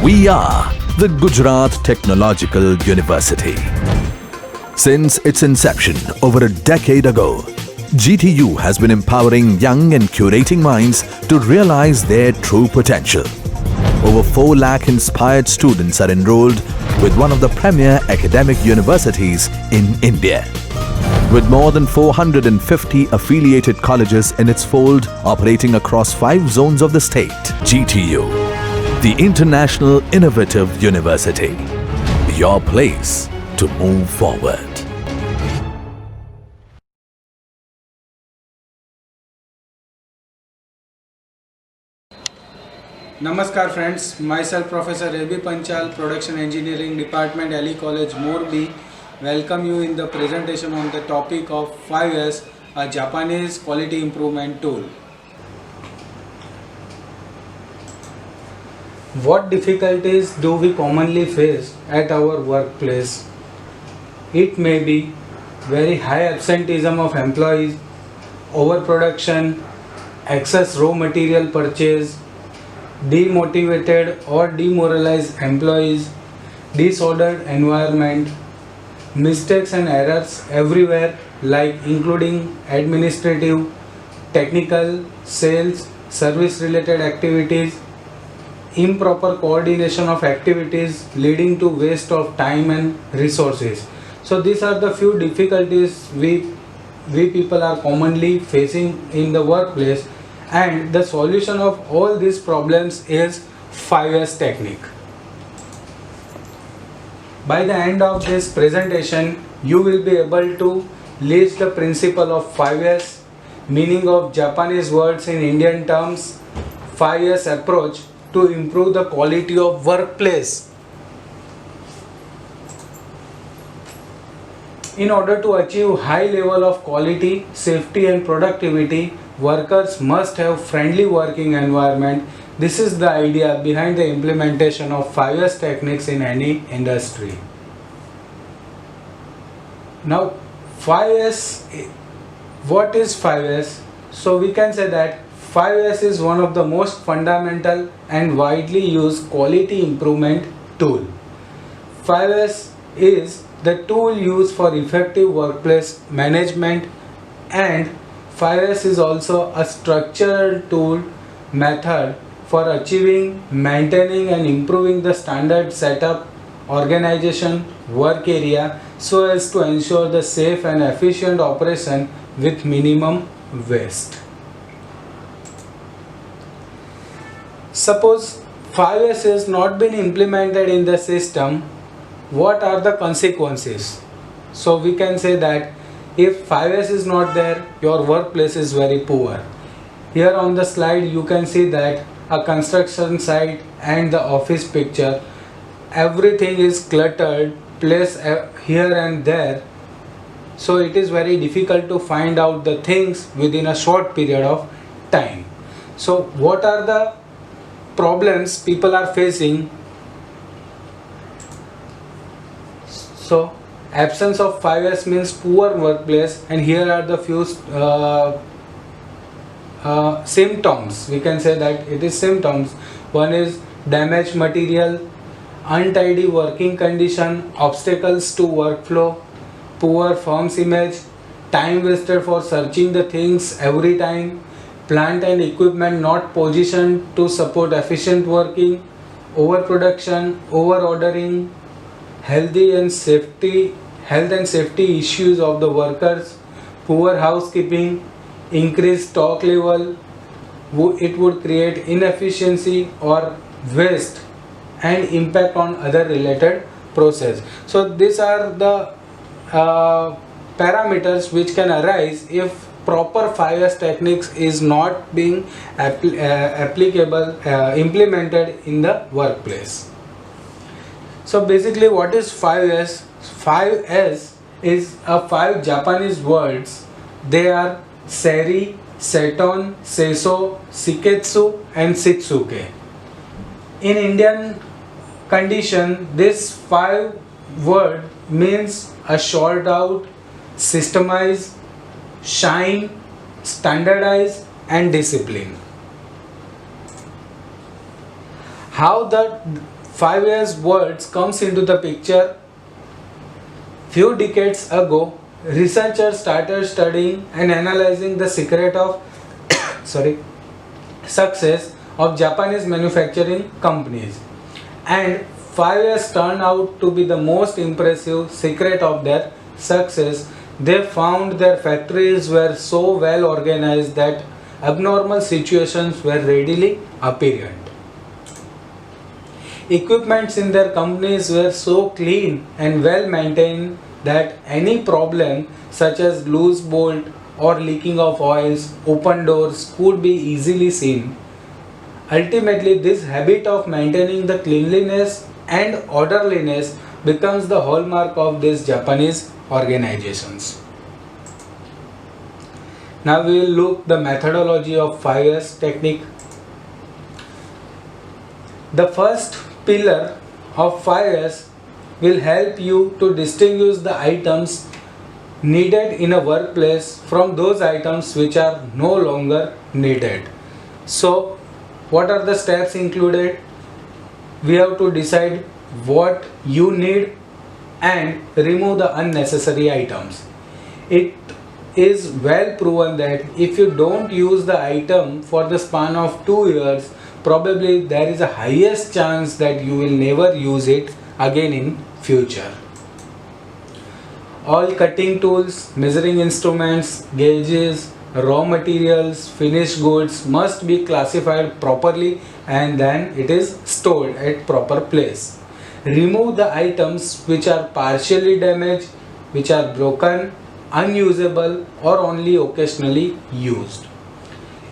We are the Gujarat Technological University. Since its inception over a decade ago, GTU has been empowering young and curating minds to realize their true potential. Over 4 lakh inspired students are enrolled with one of the premier academic universities in India. With more than 450 affiliated colleges in its fold operating across 5 zones of the state, GTU, the International Innovative University, your place to move forward. Namaskar friends, myself Professor A.B. Panchal, Production Engineering Department, Ali College, Morbi, welcome you in the presentation on the topic of 5S, a Japanese quality improvement tool. What difficulties do we commonly face at our workplace? It may be very high absenteeism of employees, overproduction, excess raw material purchase, demotivated or demoralized employees, disordered environment, mistakes and errors everywhere like including administrative, technical, sales, service related activities, improper coordination of activities leading to waste of time and resources. So these are the few difficulties we people are commonly facing in the workplace, and the solution of all these problems is 5S technique. By the end of this presentation, you will be able to list the principle of 5S, meaning of Japanese words in Indian terms, 5S approach to improve the quality of workplace. In order to achieve high level of quality, safety and productivity, workers must have friendly working environment. This is the idea behind the implementation of 5S techniques in any industry. Now 5S, what is 5S? So we can say that 5S is one of the most fundamental and widely used quality improvement tool. 5S is the tool used for effective workplace management, and 5S is also a structural tool method for achieving, maintaining and improving the standard setup, organization, work area so as to ensure the safe and efficient operation with minimum waste. Suppose 5S has not been implemented in the system, what are the consequences? So we can say that if 5S is not there, your workplace is very poor. Here on the slide you can see that a construction site and the office picture, everything is cluttered, placed here and there. So it is very difficult to find out the things within a short period of time. So what are the problems people are facing? So absence of 5S means poor workplace, and here are the few symptoms. We can say that it is symptoms. One is damaged material, untidy working condition, obstacles to workflow, poor firm's image, time wasted for searching the things every time, plant and equipment not positioned to support efficient working, overproduction, overordering, health and safety issues of the workers, poor housekeeping, increased stock level. It would create inefficiency or waste and impact on other related process. So these are the parameters which can arise if proper 5S techniques is not being implemented in the workplace. So basically what is 5S? 5S is a 5 Japanese words. They are Seri, Seton, Seiso, Shiketsu and Shitsuke. In Indian condition, this 5 word means a short out, systemize, shine, standardize and discipline. How the 5 years words comes into the picture. Few decades ago, researchers started studying and analyzing the secret of sorry success of Japanese manufacturing companies, and 5 years turned out to be the most impressive secret of their success. They found their factories were so well organized that abnormal situations were readily apparent. Equipments in their companies were so clean and well maintained that any problem such as loose bolt or leaking of oils, open doors could be easily seen. Ultimately, this habit of maintaining the cleanliness and orderliness becomes the hallmark of these Japanese organizations. Now we will look the methodology of 5S technique. The first pillar of 5S will help you to distinguish the items needed in a workplace from those items which are no longer needed. So, what are the steps included? We have to decide what you need and remove the unnecessary items. It is well proven that if you don't use the item for the span of 2 years, probably there is a highest chance that you will never use it again in future. All cutting tools, measuring instruments, gauges, raw materials, finished goods must be classified properly and then it is stored at proper place. Remove the items which are partially damaged, which are broken, unusable or only occasionally used.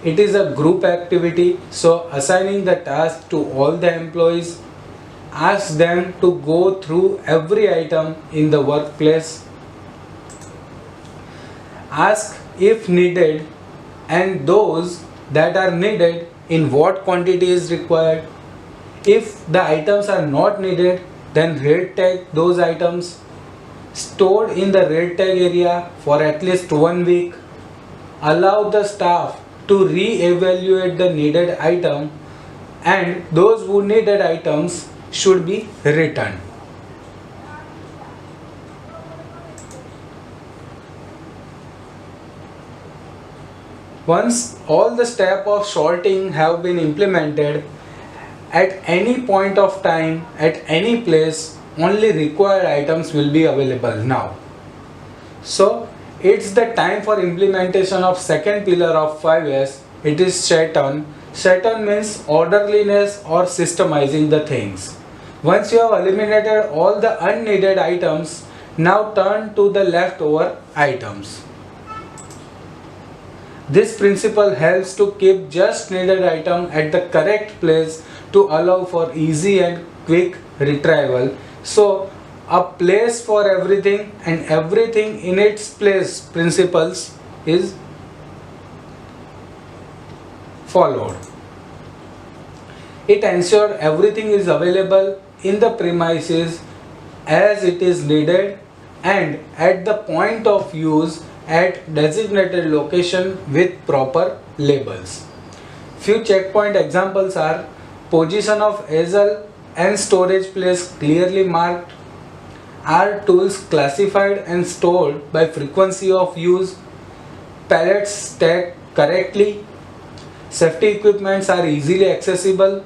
It is a group activity, so assigning the task to all the employees, ask them to go through every item in the workplace, ask if needed and those that are needed in what quantity is required. If the items are not needed, then red tag those items, stored in the red tag area for at least 1 week. Allow the staff to re-evaluate the needed item and those who needed items should be returned. Once all the steps of sorting have been implemented, at any point of time, at any place, only required items will be available now. So, it's the time for implementation of second pillar of 5S. It is Shaitan. Shaitan means orderliness or systemizing the things. Once you have eliminated all the unneeded items, now turn to the leftover items. This principle helps to keep just needed item at the correct place to allow for easy and quick retrieval. So, a place for everything and everything in its place principles is followed. It ensures everything is available in the premises as it is needed and at the point of use at designated location with proper labels. Few checkpoint examples are position of easel and storage place clearly marked, are tools classified and stored by frequency of use, pallets stacked correctly, safety equipments are easily accessible,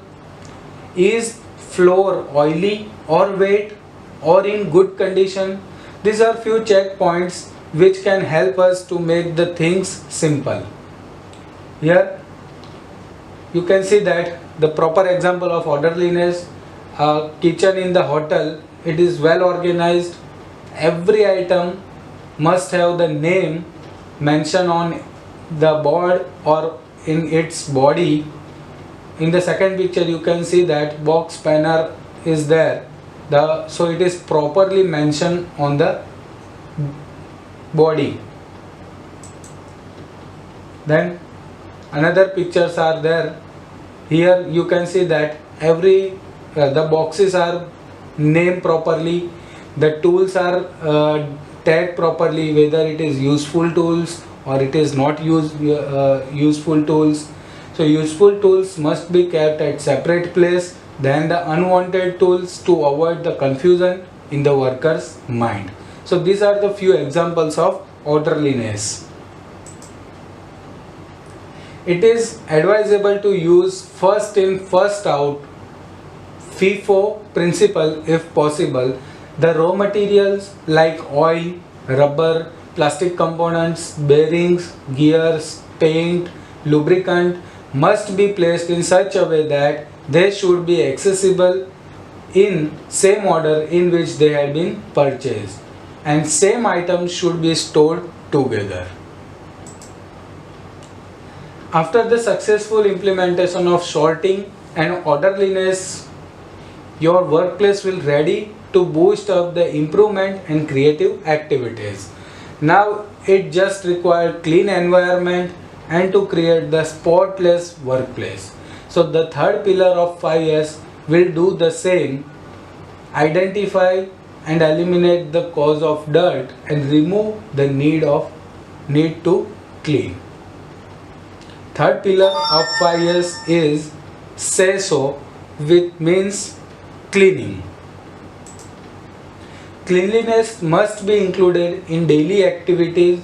is floor oily or wet or in good condition. These are few checkpoints which can help us to make the things simple. Here you can see that the proper example of orderliness, kitchen in the hotel, it is well organized. Every item must have the name mentioned on the board or in its body. In the second picture you can see that box spanner is there. So it is properly mentioned on the body. Then another pictures are there. Here you can see that the boxes are named properly, the tools are tagged properly, whether it is useful tools or it is not useful tools. So useful tools must be kept at separate place than the unwanted tools to avoid the confusion in the worker's mind. So these are the few examples of orderliness. It is advisable to use first in first out FIFO principle if possible. The raw materials like oil, rubber, plastic components, bearings, gears, paint, lubricant must be placed in such a way that they should be accessible in same order in which they have been purchased, and same items should be stored together. After the successful implementation of sorting and orderliness, your workplace will ready to boost up the improvement and creative activities. Now it just requires clean environment and to create the spotless workplace. So the third pillar of 5S will do the same. Identify and eliminate the cause of dirt and remove the need to clean. Third pillar of 5S is say so, which means cleaning. Cleanliness must be included in daily activities.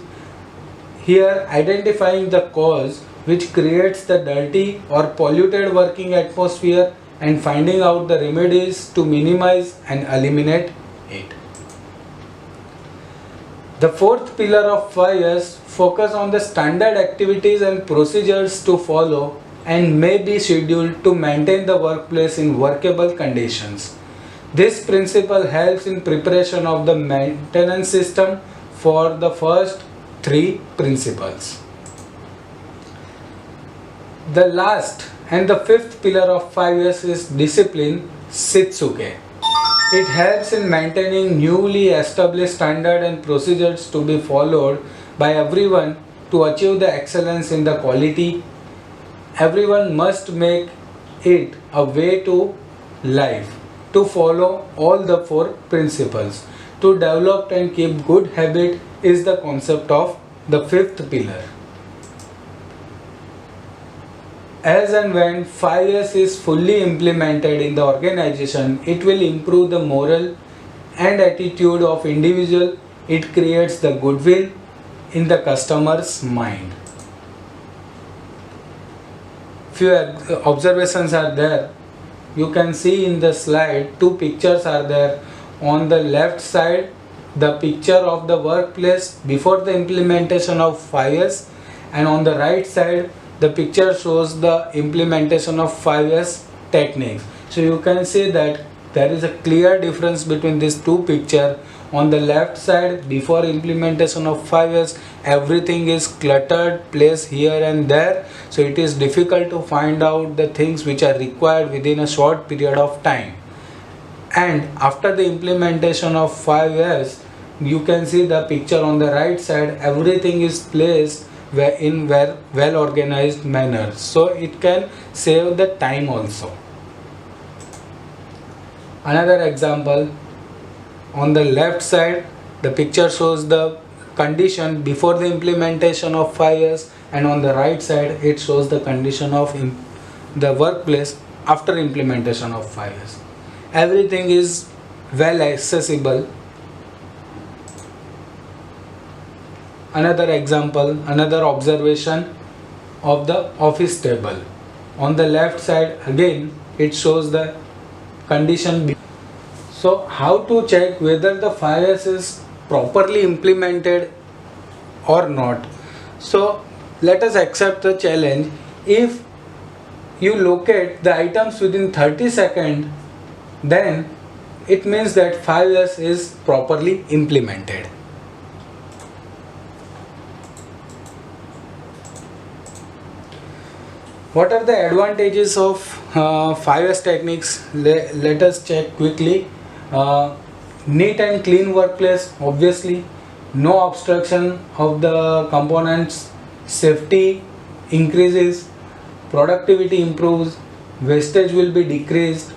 Here, identifying the cause which creates the dirty or polluted working atmosphere and finding out the remedies to minimize and eliminate it. The fourth pillar of 5S focus on the standard activities and procedures to follow and may be scheduled to maintain the workplace in workable conditions. This principle helps in preparation of the maintenance system for the first three principles. The last and the fifth pillar of 5S is discipline, Shitsuke. It helps in maintaining newly established standards and procedures to be followed by everyone to achieve the excellence in the quality. Everyone must make it a way to life to follow all the four principles. To develop and keep good habit is the concept of the fifth pillar. As and when 5S is fully implemented in the organization, it will improve the moral and attitude of individual. It creates the goodwill in the customer's mind. Few observations are there. You can see in the slide two pictures are there. On the left side, the picture of the workplace before the implementation of 5S, and on the right side the picture shows the implementation of 5S techniques. So you can see that there is a clear difference between these two pictures. On the left side, before implementation of 5S, everything is cluttered, placed here and there, so it is difficult to find out the things which are required within a short period of time. And after the implementation of 5S, you can see the picture on the right side, everything is placed in well organized manner, so it can save the time also. Another example, on the left side the picture shows the condition before the implementation of 5S, and on the right side it shows the condition of the workplace after implementation of 5S. Everything is well accessible. Another example, another observation of the office table. On the left side again it shows the condition. So how to check whether the 5S is properly implemented or not? So let us accept the challenge. If you locate the items within 30 seconds, then it means that 5S is properly implemented. What are the advantages of 5S techniques? Let us check quickly. Neat and clean workplace, obviously. No obstruction of the components. Safety increases. Productivity improves. Wastage will be decreased.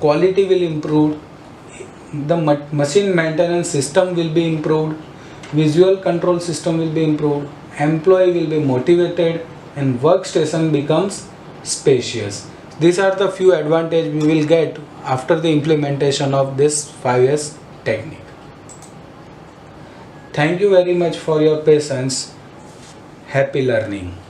Quality will improve. The machine maintenance system will be improved. Visual control system will be improved. Employee will be motivated, and workstation becomes spacious. These are the few advantages we will get after the implementation of this 5S technique. Thank you very much for your patience. Happy learning.